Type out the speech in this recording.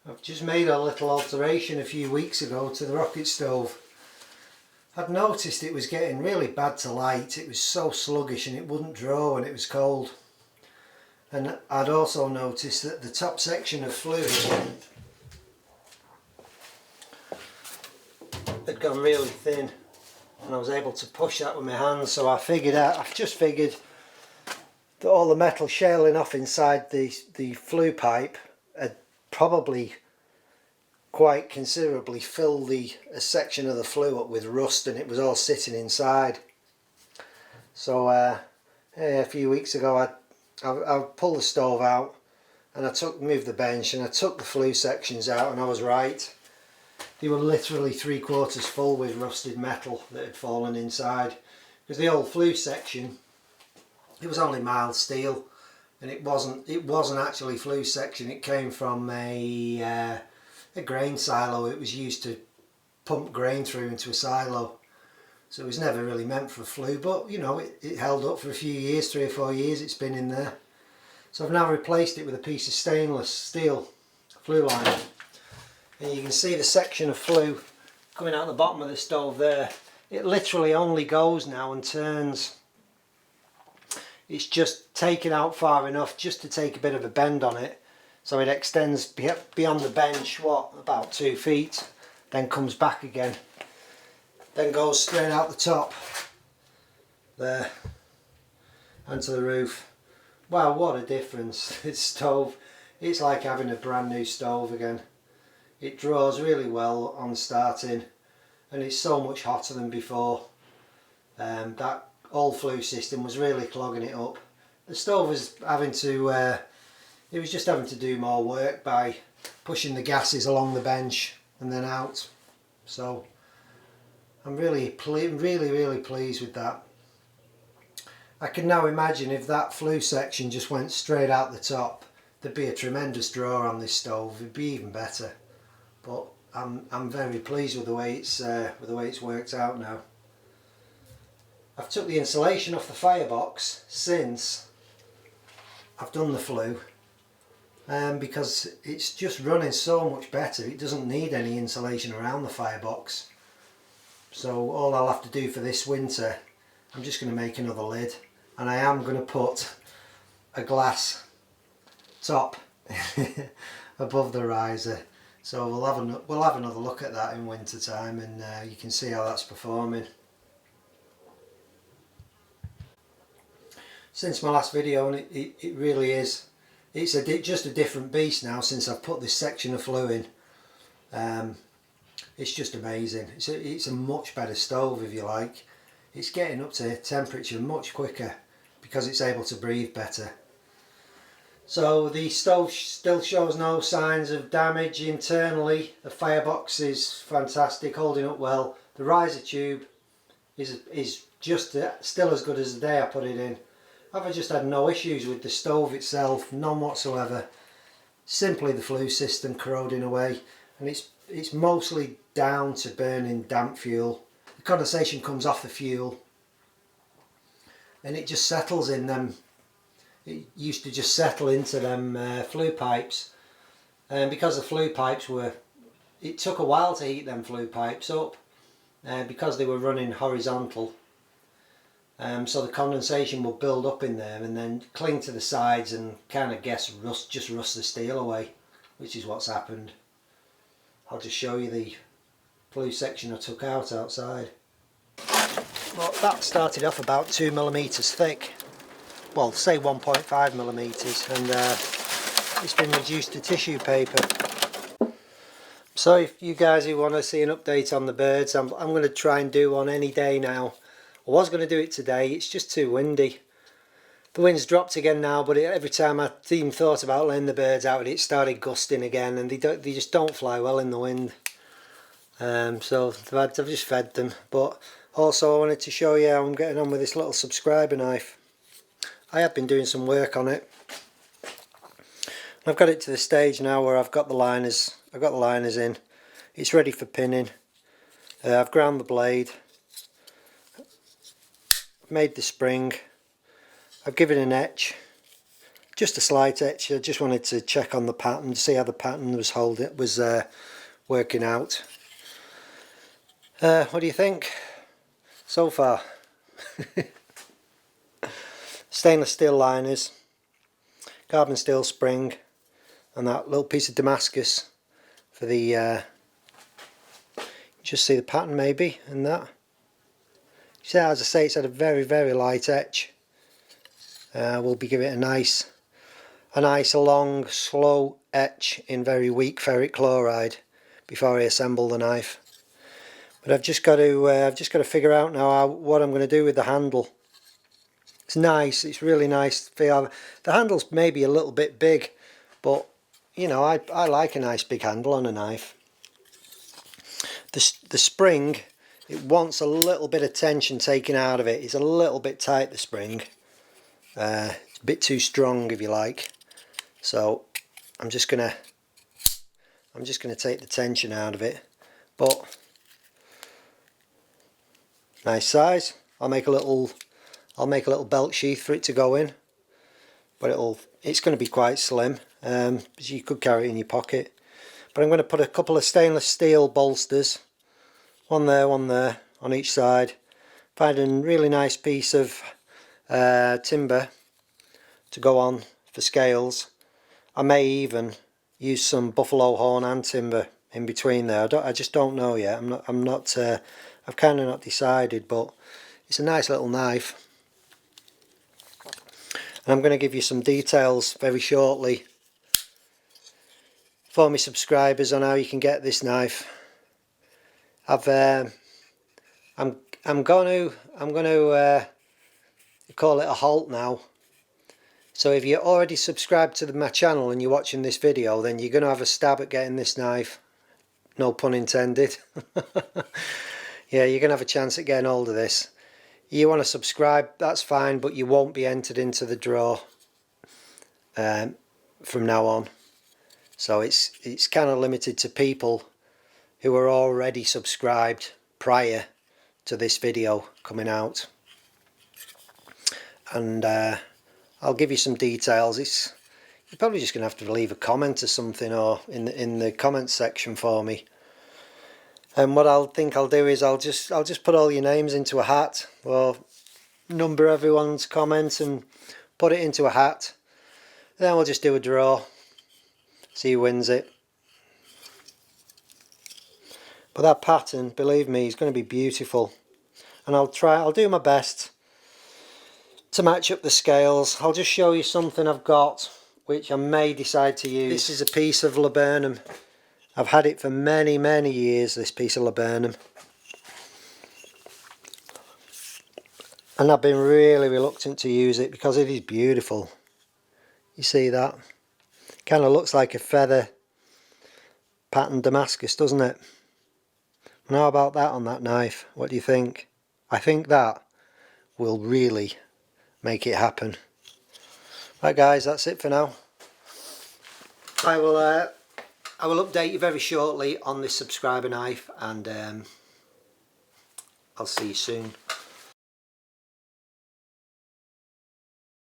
I've just made a little alteration a few weeks ago to the rocket stove. I'd noticed it was getting really bad to light. It was so sluggish and it wouldn't draw when it was cold. And I'd also noticed that the top section of Flue had gone really thin, and I was able to push that with my hands. So I've just figured that all the metal shaling off inside the flue pipe had probably quite considerably filled a section of the flue up with rust, and it was all sitting inside. So a few weeks ago I pulled the stove out and moved the bench and I took the flue sections out, and I was right. They were literally 3/4 full with rusted metal that had fallen inside, because the old flue section, it was only mild steel, and it wasn't actually flue section. It came from a grain silo. It was used to pump grain through into a silo, so it was never really meant for flue, but you know, it held up for a few years, 3 or 4 years it's been in there. So I've now replaced it with a piece of stainless steel flue liner, and you can see the section of flue coming out the bottom of the stove there. It literally only goes now and turns. It's just taken out far enough just to take a bit of a bend on it, so it extends beyond the bench, about 2 feet, then comes back again, then goes straight out the top there onto the roof. Wow, what a difference. This stove, it's like having a brand new stove again. It draws really well on starting, and it's so much hotter than before. That old flue system was really clogging it up. The stove was just having to do more work by pushing the gases along the bench and then out. So I'm really pleased with that. I can now imagine if that flue section just went straight out the top, there'd be a tremendous draw on this stove. It'd be even better. But I'm very pleased with the way it's worked out now. I've took the insulation off the firebox since I've done the flue, because it's just running so much better. It doesn't need any insulation around the firebox. So all I'll have to do for this winter, I'm just going to make another lid, and I am going to put a glass top above the riser. So we'll have another look at that in winter time, and you can see how that's performing. Since my last video, and it really is, it's just a different beast now since I've put this section of flue in. It's just amazing. It's a much better stove, if you like. It's getting up to temperature much quicker because it's able to breathe better. So the stove still shows no signs of damage internally. The firebox is fantastic, holding up well. The riser tube is just still as good as the day I put it in. I've just had no issues with the stove itself, none whatsoever. Simply the flue system corroding away, and it's mostly down to burning damp fuel. The condensation comes off the fuel and it just settles in them. It used to just settle into them flue pipes, and because the flue pipes it took a while to heat them flue pipes up, because they were running horizontal. So the condensation will build up in them and then cling to the sides and kind of rust the steel away, which is what's happened. I'll just show you the flue section I took out outside. Well, that started off about 2mm thick. Well, say 1.5mm, and it's been reduced to tissue paper. So if you guys who want to see an update on the birds, I'm going to try and do one any day now. I was going to do it today, it's just too windy. The wind's dropped again now, but every time I even thought about letting the birds out, it started gusting again, and they just don't fly well in the wind. So I've just fed them. But also I wanted to show you how I'm getting on with this little subscriber knife. I have been doing some work on it. I've got it to the stage now where I've got the liners in. It's ready for pinning. I've ground the blade, made the spring, I've given an etch, just a slight etch. I just wanted to check on the pattern, to see how the pattern was working out. What do you think so far? Stainless steel liners, carbon steel spring, and that little piece of Damascus for the just see the pattern maybe in that. So as I say, it's had a very light etch. We'll be giving it a nice long slow etch in very weak ferric chloride before I assemble the knife. But I've just got to figure out now what I'm going to do with the handle. It's nice, it's really nice feel. The handle's maybe a little bit big, but you know, I like a nice big handle on a knife. The spring, it wants a little bit of tension taken out of it. It's a little bit tight, the spring. It's a bit too strong, if you like. So I'm just gonna take the tension out of it. But nice size. I'll make a little belt sheath for it to go in, but it's going to be quite slim, so you could carry it in your pocket. But I'm going to put a couple of stainless steel bolsters, one there on each side. Find a really nice piece of timber to go on for scales. I may even use some buffalo horn and timber in between there. I just don't know yet. I've kind of not decided, but it's a nice little knife. And I'm going to give you some details very shortly for my subscribers on how you can get this knife. I'm going to call it a halt now. So if you're already subscribed to my channel and you're watching this video, then you're going to have a stab at getting this knife. No pun intended. Yeah, you're going to have a chance at getting hold of this. You want to subscribe, that's fine, but you won't be entered into the draw from now on. So it's kind of limited to people who are already subscribed prior to this video coming out. And I'll give you some details. You're probably just going to have to leave a comment or something, or in the comments section for me. And what I'll do is I'll just put all your names into a hat, or number everyone's comments and put it into a hat. Then we'll just do a draw, see who wins it. But that pattern, believe me, is going to be beautiful. And I'll do my best to match up the scales. I'll just show you something I've got which I may decide to use. This is a piece of laburnum. I've had it for many years, this piece of laburnum. And I've been really reluctant to use it because it is beautiful. You see that? Kind of looks like a feather pattern Damascus, doesn't it? And how about that on that knife? What do you think? I think that will really make it happen. Right guys, that's it for now. I will update you very shortly on this subscriber knife, and I'll see you soon.